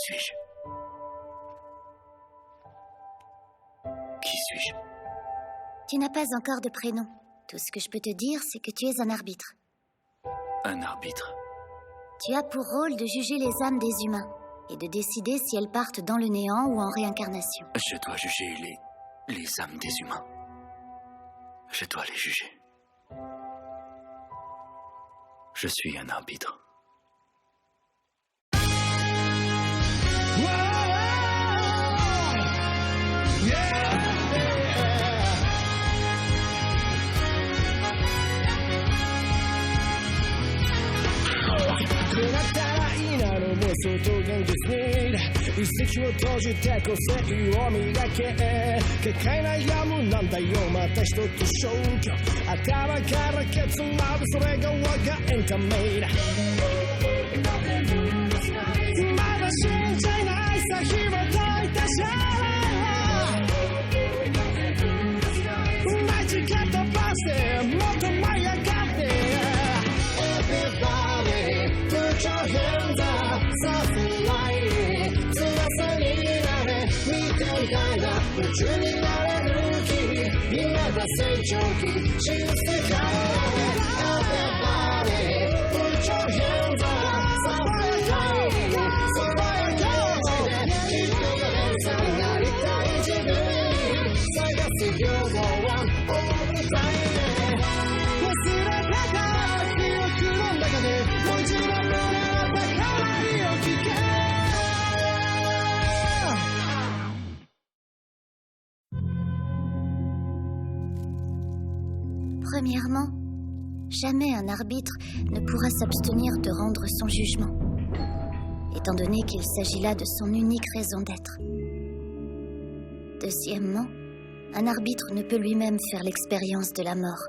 suis-je? Qui suis-je? Tu n'as pas encore de prénom. Tout ce que je peux te dire, c'est que tu es un arbitre. Un arbitre. Tu as pour rôle de juger les âmes des humains et de décider si elles partent dans le néant ou en réincarnation. Je dois juger les âmes des humains. Je dois les juger. Je suis un arbitre.外現実に一石を投じて個性を磨け結界悩むなんだよまた一つ消去頭からケツまでそれが我がエンタメだまだ信じないさ火は解いたじゃない違ったバスでもっと舞い上がって Everybody put your hands up Something like it 翼になれ見てみたいな夢中になれる君今だ成長期新世界 Everybody put your hands up Something like it 空へ飛んで君の連鎖になりたい自分に探すようは大舞台で忘れたか記憶の中でもう一度胸の高鳴りを聞け Premièrement, jamais un arbitre ne pourra s'abstenir de rendre son jugement, étant donné qu'il s'agit là de son unique raison d'être. Deuxièmement, un arbitre ne peut lui-même faire l'expérience de la mort,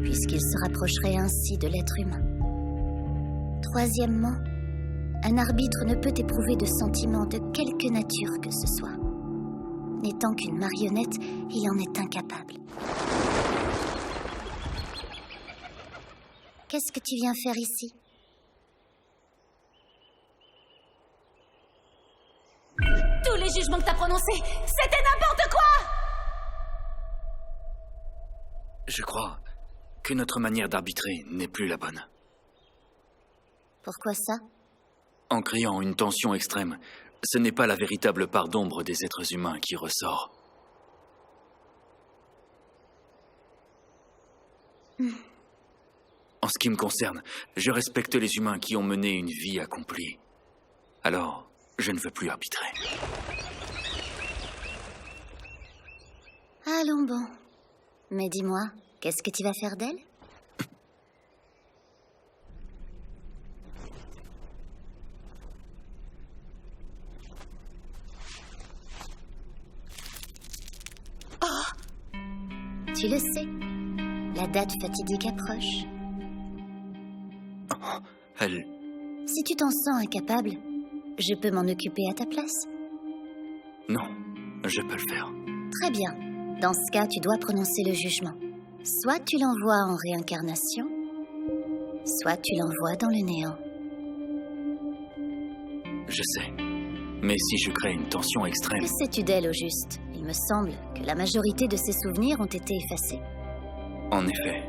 puisqu'il se rapprocherait ainsi de l'être humain. Troisièmement, un arbitre ne peut éprouver de sentiments de quelque nature que ce soit. N'étant qu'une marionnette, il en est incapable. Qu'est-ce que tu viens faire ici? Tous les jugements que t'as prononcés, c'était n'importe quoi! Je crois que notre manière d'arbitrer n'est plus la bonne. Pourquoi ça? En créant une tension extrême, ce n'est pas la véritable part d'ombre des êtres humains qui ressort. En ce qui me concerne, je respecte les humains qui ont mené une vie accomplie. Alors, je ne veux plus arbitrer. Allons bon. Mais dis-moi, qu'est-ce que tu vas faire d'elle? Oh! Tu le sais, la date fatidique approche. Elle... Si tu t'en sens incapable, je peux m'en occuper à ta place. Non, je peux le faire. Très bien. Dans ce cas, tu dois prononcer le jugement. Soit tu l'envoies en réincarnation, soit tu l'envoies dans le néant. Je sais. Mais si je crée une tension extrême... Que sais-tu d'elle au juste? Il me semble que la majorité de ses souvenirs ont été effacés. En effet.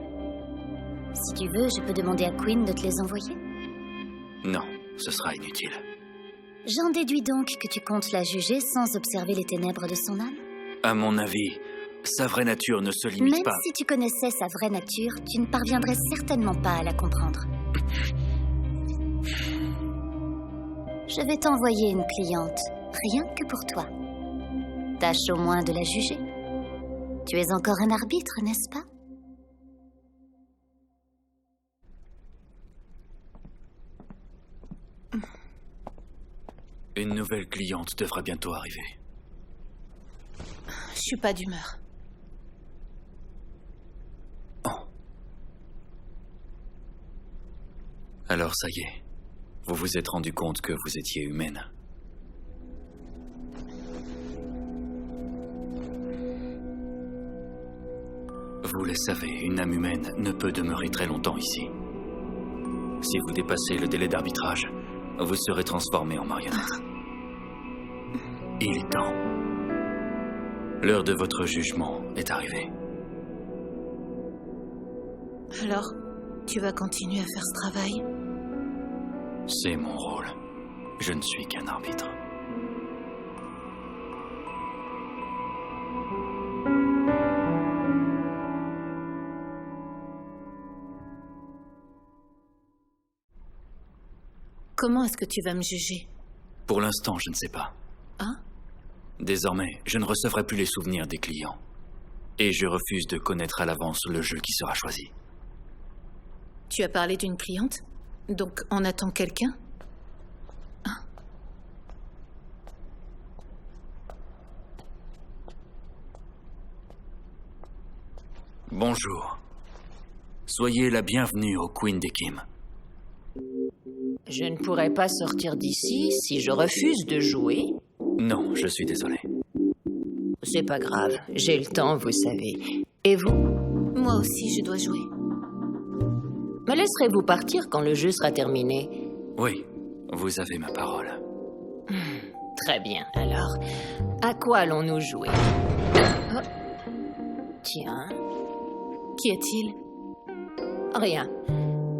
Si tu veux, je peux demander à Queen de te les envoyer. Non, ce sera inutile. J'en déduis donc que tu comptes la juger sans observer les ténèbres de son âme. À mon avis, sa vraie nature ne se limite Même pas... si tu connaissais sa vraie nature, tu ne parviendrais certainement pas à la comprendre. Je vais t'envoyer une cliente, rien que pour toi. Tâche au moins de la juger. Tu es encore un arbitre, n'est-ce pas? Une nouvelle cliente devra bientôt arriver. Je suis pas d'humeur. Oh. Alors ça y est, vous vous êtes rendu compte que vous étiez humaine. Vous le savez, une âme humaine ne peut demeurer très longtemps ici. Si vous dépassez le délai d'arbitrage, vous serez transformé en marionnette. Il est temps. L'heure de votre jugement est arrivée. Alors, tu vas continuer à faire ce travail? C'est mon rôle. Je ne suis qu'un arbitre. Comment est-ce que tu vas me juger? Pour l'instant, je ne sais pas. Hein? Désormais, je ne recevrai plus les souvenirs des clients. Et je refuse de connaître à l'avance le jeu qui sera choisi. Tu as parlé d'une cliente? Donc, on attend quelqu'un? Bonjour. Soyez la bienvenue au Queen des Kim. Je ne pourrais pas sortir d'ici si je refuse de jouer. Non, je suis désolé. C'est pas grave, j'ai le temps, vous savez. Et vous? Moi aussi, je dois jouer. Me laisserez-vous partir quand le jeu sera terminé? Oui, vous avez ma parole. Très bien, alors, à quoi allons-nous jouer? Oh. Tiens, Qui est-il? rien.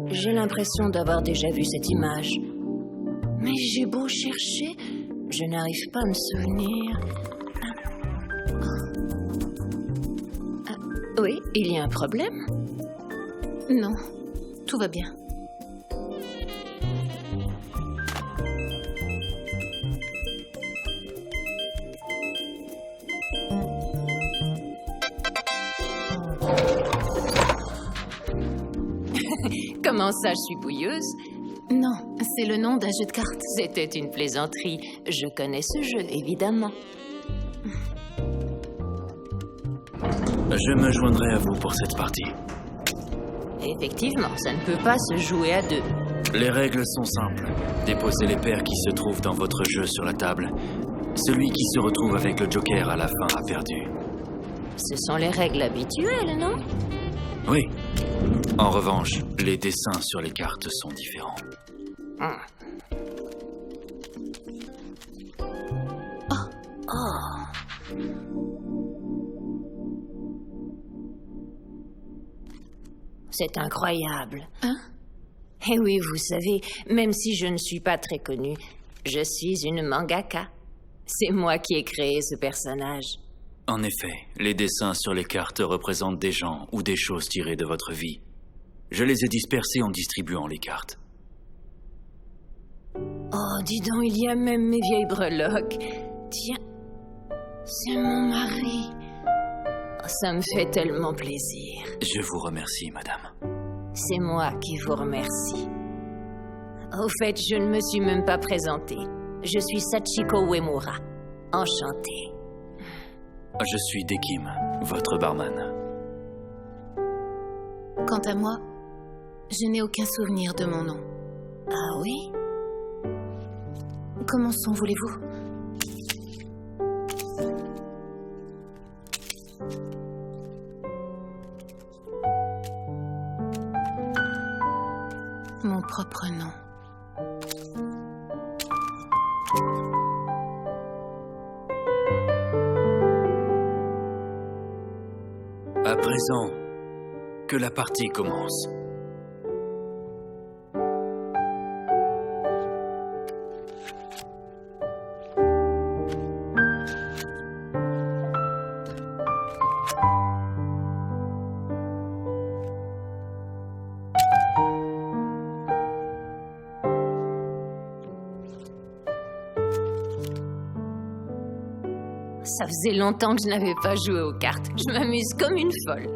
J'ai l'impression d'avoir déjà vu cette image. Mais j'ai beau chercher, je n'arrive pas à me souvenir. Oui, il y a un problème? Non, tout va bien. Comment ça, je suis bouilleuse? Non, c'est le nom d'un jeu de cartes. C'était une plaisanterie. Je connais ce jeu, évidemment. Je me joindrai à vous pour cette partie. Effectivement, ça ne peut pas se jouer à deux. Les règles sont simples. Déposez les paires qui se trouvent dans votre jeu sur la table. Celui qui se retrouve avec le joker à la fin a perdu. Ce sont les règles habituelles, non? Oui. En revanche, les dessins sur les cartes sont différents. C'est incroyable. Hein? Eh oui, vous savez, même si je ne suis pas très connue, je suis une mangaka. C'est moi qui ai créé ce personnage. En effet, les dessins sur les cartes représentent des gens ou des choses tirées de votre vie. Je les ai dispersés en distribuant les cartes. Oh, dis donc, il y a même mes vieilles breloques. Tiens, c'est mon mari. Oh, ça me fait tellement plaisir. Je vous remercie, madame. C'est moi qui vous remercie. Au fait, je ne me suis même pas présentée. Je suis Sachiko Uemura. Enchantée. Je suis Dekim, votre barman. Quant à moi, je n'ai aucun souvenir de mon nom. Ah oui? Commençons, voulez-vous? Mon propre nom. À présent, que la partie commence. Ça faisait longtemps que je n'avais pas joué aux cartes. Je m'amuse comme une folle.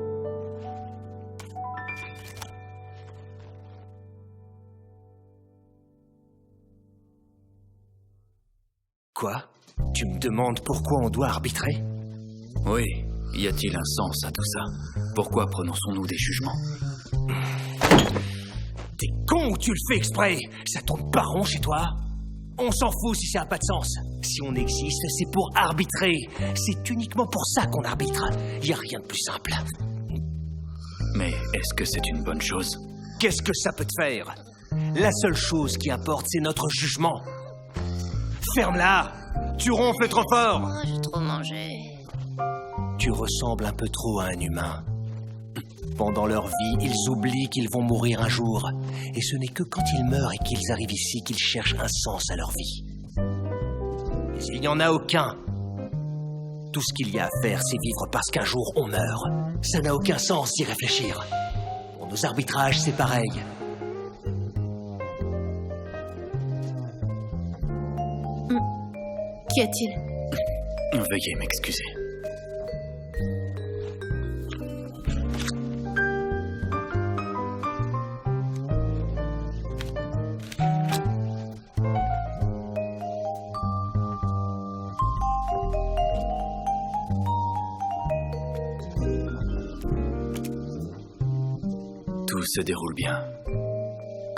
Quoi? Tu me demandes pourquoi on doit arbitrer? Oui, y a-t-il un sens à tout ça? Pourquoi prononçons-nous des jugements? T'es con ou tu le fais exprès? Ça tourne pas rond chez toi? On s'en fout si ça a pas de sens. Si on existe, c'est pour arbitrer. C'est uniquement pour ça qu'on arbitre. Y a rien de plus simple. Mais est-ce que c'est une bonne chose? Qu'est-ce que ça peut te faire? La seule chose qui importe, c'est notre jugement. Ferme-la! Tu ronfles trop fort. Oh, j'ai trop mangé. Tu ressembles un peu trop à un humain. Pendant leur vie, ils oublient qu'ils vont mourir un jour. Et ce n'est que quand ils meurent et qu'ils arrivent ici qu'ils cherchent un sens à leur vie. Mais il n'y en a aucun. Tout ce qu'il y a à faire, c'est vivre parce qu'un jour on meurt. Ça n'a aucun sens d'y réfléchir. Pour nos arbitrages, c'est pareil. Qu'y a-t-il? Veuillez m'excuser. Tout se déroule bien.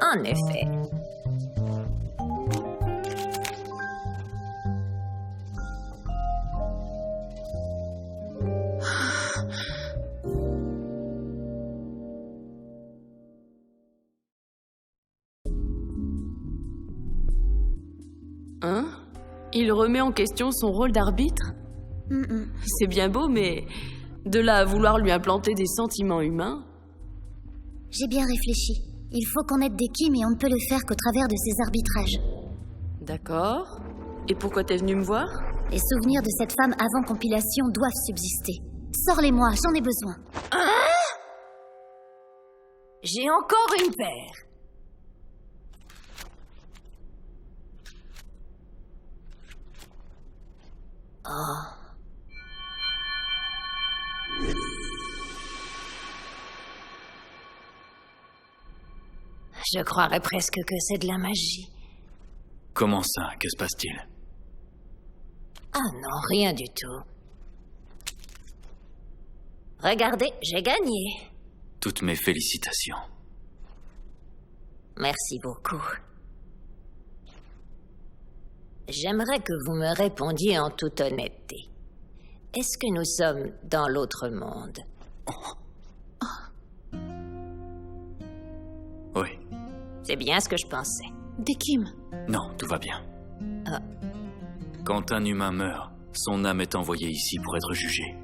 En effet. Hein? Il remet en question son rôle d'arbitre? C'est bien beau, mais de là à vouloir lui implanter des sentiments humains... J'ai bien réfléchi. Il faut qu'on aide Dekim et on ne peut le faire qu'au travers de ses arbitrages. D'accord. Et pourquoi t'es venu me voir? Les souvenirs de cette femme avant compilation doivent subsister. Sors-les-moi, j'en ai besoin. J'ai encore une paire. Oh. Je croirais presque que c'est de la magie. Comment ça? Que se passe-t-il? Ah non, rien du tout. Regardez, j'ai gagné. Toutes mes félicitations. Merci beaucoup. J'aimerais que vous me répondiez en toute honnêteté. Est-ce que nous sommes dans l'autre monde? Oui. C'est bien ce que je pensais. Dekim. Non, tout va bien. Ah. Quand un humain meurt, son âme est envoyée ici pour être jugée.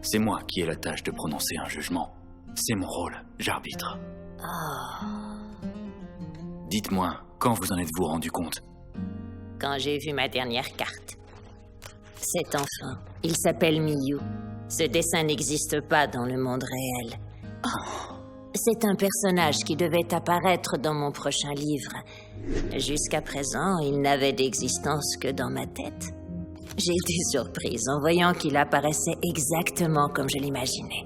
C'est moi qui ai la tâche de prononcer un jugement. C'est mon rôle, j'arbitre. Dites-moi, quand vous en êtes-vous rendu compte? Quand j'ai vu ma dernière carte. Cet enfant, il s'appelle Miyu. Ce dessin n'existe pas dans le monde réel. C'est un personnage qui devait apparaître dans mon prochain livre. Jusqu'à présent, il n'avait d'existence que dans ma tête. J'ai été surprise en voyant qu'il apparaissait exactement comme je l'imaginais.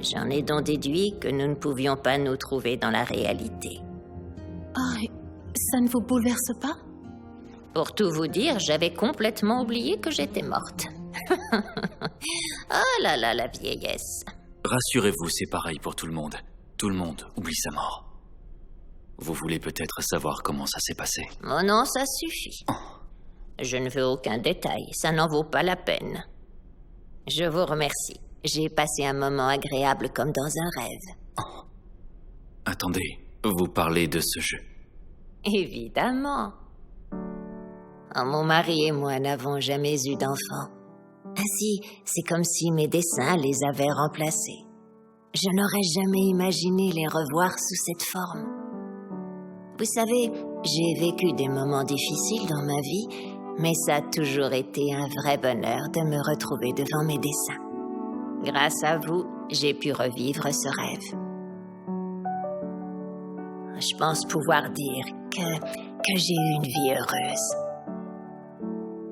J'en ai donc déduit que nous ne pouvions pas nous trouver dans la réalité. Oh, ça ne vous bouleverse pas? Pour tout vous dire, j'avais complètement oublié que j'étais morte. Oh là là, la vieillesse. Rassurez-vous, c'est pareil pour tout le monde. Tout le monde oublie sa mort. Vous voulez peut-être savoir comment ça s'est passé? Oh non, ça suffit. Je ne veux aucun détail, ça n'en vaut pas la peine. Je vous remercie. J'ai passé un moment agréable comme dans un rêve. Attendez, vous parlez de ce jeu? Évidemment. Mon mari et moi n'avons jamais eu d'enfants. Ainsi, c'est comme si mes dessins les avaient remplacés. Je n'aurais jamais imaginé les revoir sous cette forme. Vous savez, j'ai vécu des moments difficiles dans ma vie, mais ça a toujours été un vrai bonheur de me retrouver devant mes dessins. Grâce à vous, j'ai pu revivre ce rêve. Je pense pouvoir dire que j'ai eu une vie heureuse.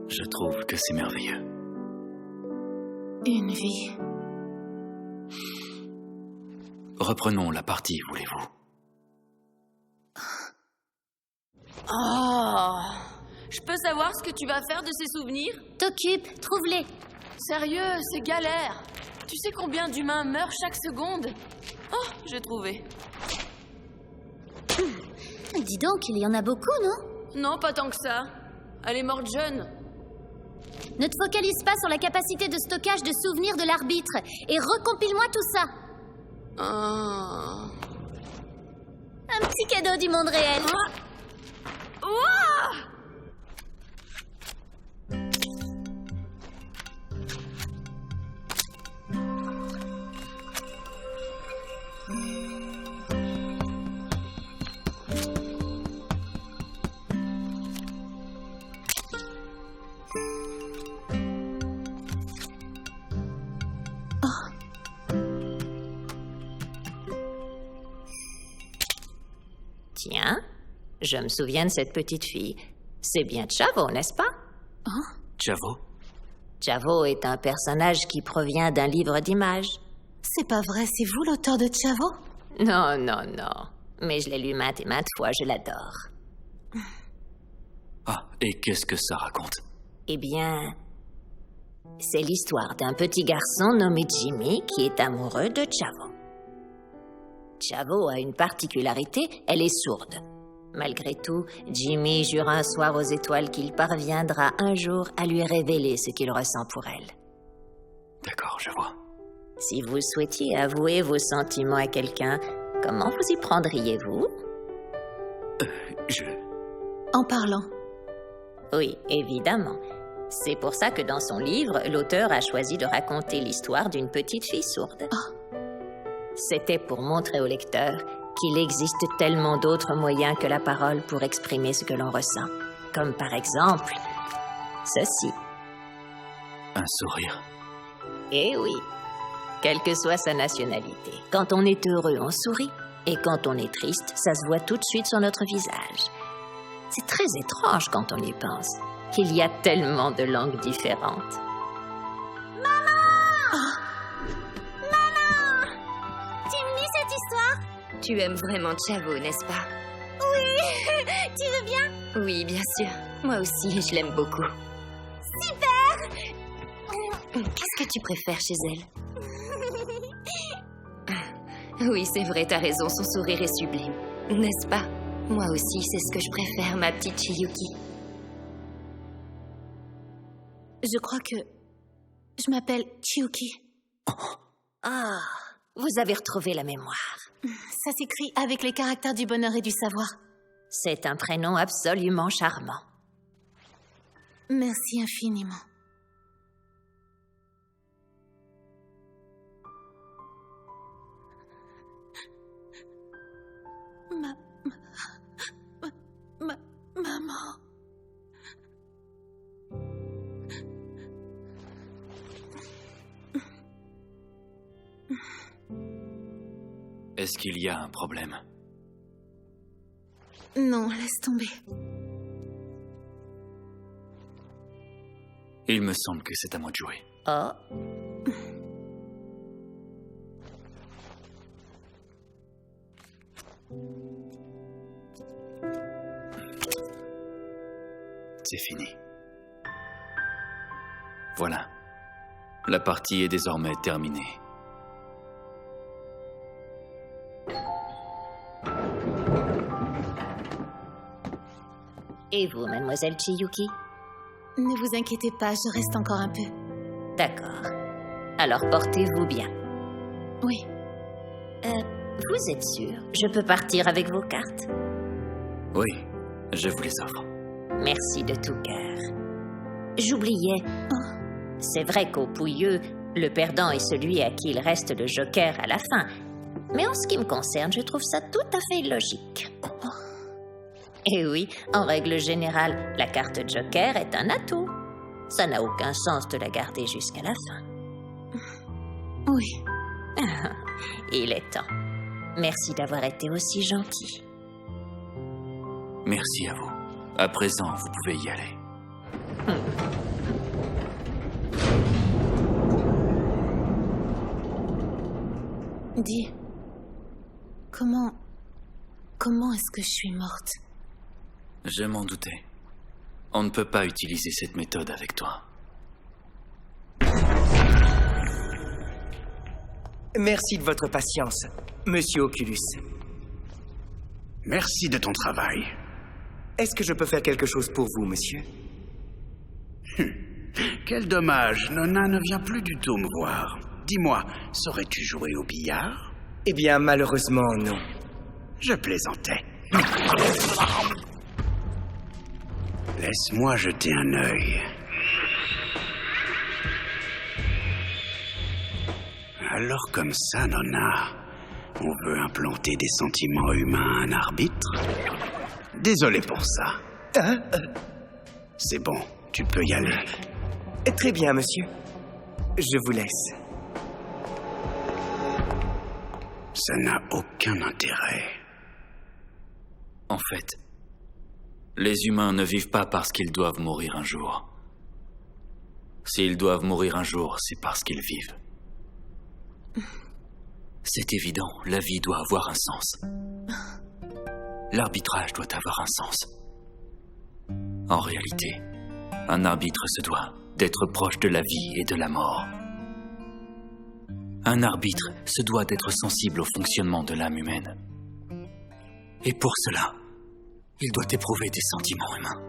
Je trouve que c'est merveilleux. Une vie. Reprenons la partie, voulez-vous? Oh! Je peux savoir ce que tu vas faire de ces souvenirs? T'occupe, trouve-les. Sérieux, c'est galère. Tu sais combien d'humains meurent chaque seconde? Oh, j'ai trouvé. Dis donc, il y en a beaucoup, non? Non, pas tant que ça. Elle est morte jeune. Ne te focalise pas sur la capacité de stockage de souvenirs de l'arbitre et recompile-moi tout ça. Oh. Un petit cadeau du monde réel. Ouah! Je me souviens de cette petite fille. C'est bien Chavo, n'est-ce pas? Chavo? Chavo est un personnage qui provient d'un livre d'images. C'est pas vrai, c'est vous l'auteur de Chavo? Non, non, non. Mais je l'ai lu maintes et maintes fois, je l'adore. Ah, et qu'est-ce que ça raconte? Eh bien, c'est l'histoire d'un petit garçon nommé Jimmy qui est amoureux de Chavo. Chavo a une particularité, elle est sourde. Malgré tout, Jimmy jure un soir aux étoiles qu'il parviendra un jour à lui révéler ce qu'il ressent pour elle. D'accord, je vois. Si vous souhaitiez avouer vos sentiments à quelqu'un, comment vous y prendriez-vous? En parlant. Oui, évidemment. C'est pour ça que dans son livre, l'auteur a choisi de raconter l'histoire d'une petite fille sourde. C'était pour montrer au lecteur qu'il existe tellement d'autres moyens que la parole pour exprimer ce que l'on ressent. Comme par exemple, ceci. Un sourire. Eh oui, quelle que soit sa nationalité. Quand on est heureux, on sourit. Et quand on est triste, ça se voit tout de suite sur notre visage. C'est très étrange quand on y pense. Il y a tellement de langues différentes. Tu me lis cette histoire? Tu aimes vraiment Chavo, n'est-ce pas? Oui. Tu veux bien? Oui, bien sûr. Moi aussi, je l'aime beaucoup. Super. Qu'est-ce que tu préfères chez elle? Oui, c'est vrai, t'as raison, son sourire est sublime. N'est-ce pas? Moi aussi, c'est ce que je préfère, ma petite Chiyuki. Je crois que je m'appelle Chiyuki. Ah, vous avez retrouvé la mémoire. Ça s'écrit avec les caractères du bonheur et du savoir. C'est un prénom absolument charmant. Merci infiniment. Maman. Est-ce qu'il y a un problème? Non, laisse tomber. Il me semble que c'est à moi de jouer. Oh, C'est fini. Voilà. La partie est désormais terminée. et vous, mademoiselle Chiyuki? Ne vous inquiétez pas, je reste encore un peu. D'accord. Alors portez-vous bien. Oui. Vous êtes sûr? Je peux partir avec vos cartes? Oui, je vous les offre. Merci de tout cœur. J'oubliais. C'est vrai qu'au Pouilleux, le perdant est celui à qui il reste le joker à la fin. Mais en ce qui me concerne, je trouve ça tout à fait logique. Et oui, en règle générale, la carte joker est un atout. Ça n'a aucun sens de la garder jusqu'à la fin. Oui. Il est temps. Merci d'avoir été aussi gentil. Merci à vous. À présent, vous pouvez y aller. Dis, comment est-ce que je suis morte? Je m'en doutais. On ne peut pas utiliser cette méthode avec toi. Merci de votre patience, Monsieur Oculus. Merci de ton travail. Est-ce que je peux faire quelque chose pour vous, monsieur? Quel dommage, Nona ne vient plus du tout me voir. Dis-moi, saurais-tu jouer au billard? Eh bien, malheureusement, non. Je plaisantais. Laisse-moi jeter un œil. Alors comme ça, Nona, on veut implanter des sentiments humains à un arbitre? Désolé pour ça. C'est bon, tu peux y aller. Très bien, monsieur. Je vous laisse. Ça n'a aucun intérêt. En fait, Les humains ne vivent pas parce qu'ils doivent mourir un jour. S'ils doivent mourir un jour, c'est parce qu'ils vivent. C'est évident, la vie doit avoir un sens. L'arbitrage doit avoir un sens. En réalité, un arbitre se doit d'être proche de la vie et de la mort. Un arbitre se doit d'être sensible au fonctionnement de l'âme humaine. Et pour cela, il doit éprouver des sentiments humains.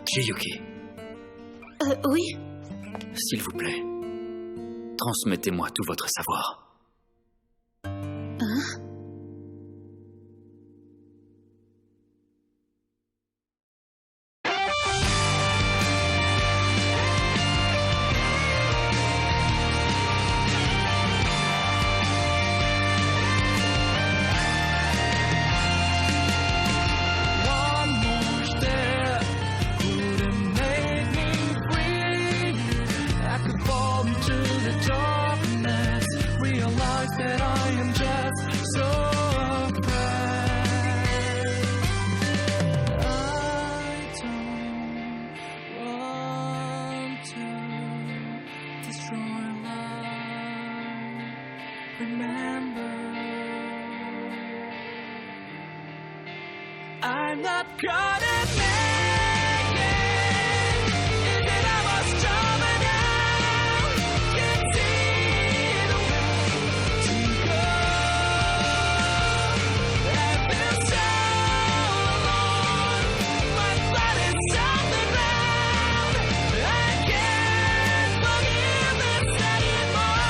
Chiyuki, Oui? s'il vous plaît, transmettez-moi tout votre savoir. I'm not gonna make it. Is it I was stronger now? Can't see the way to go. I've been so alone. My blood is on the ground. I can't forgive this anymore.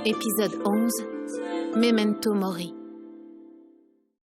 Épisode 11, Memento Mori.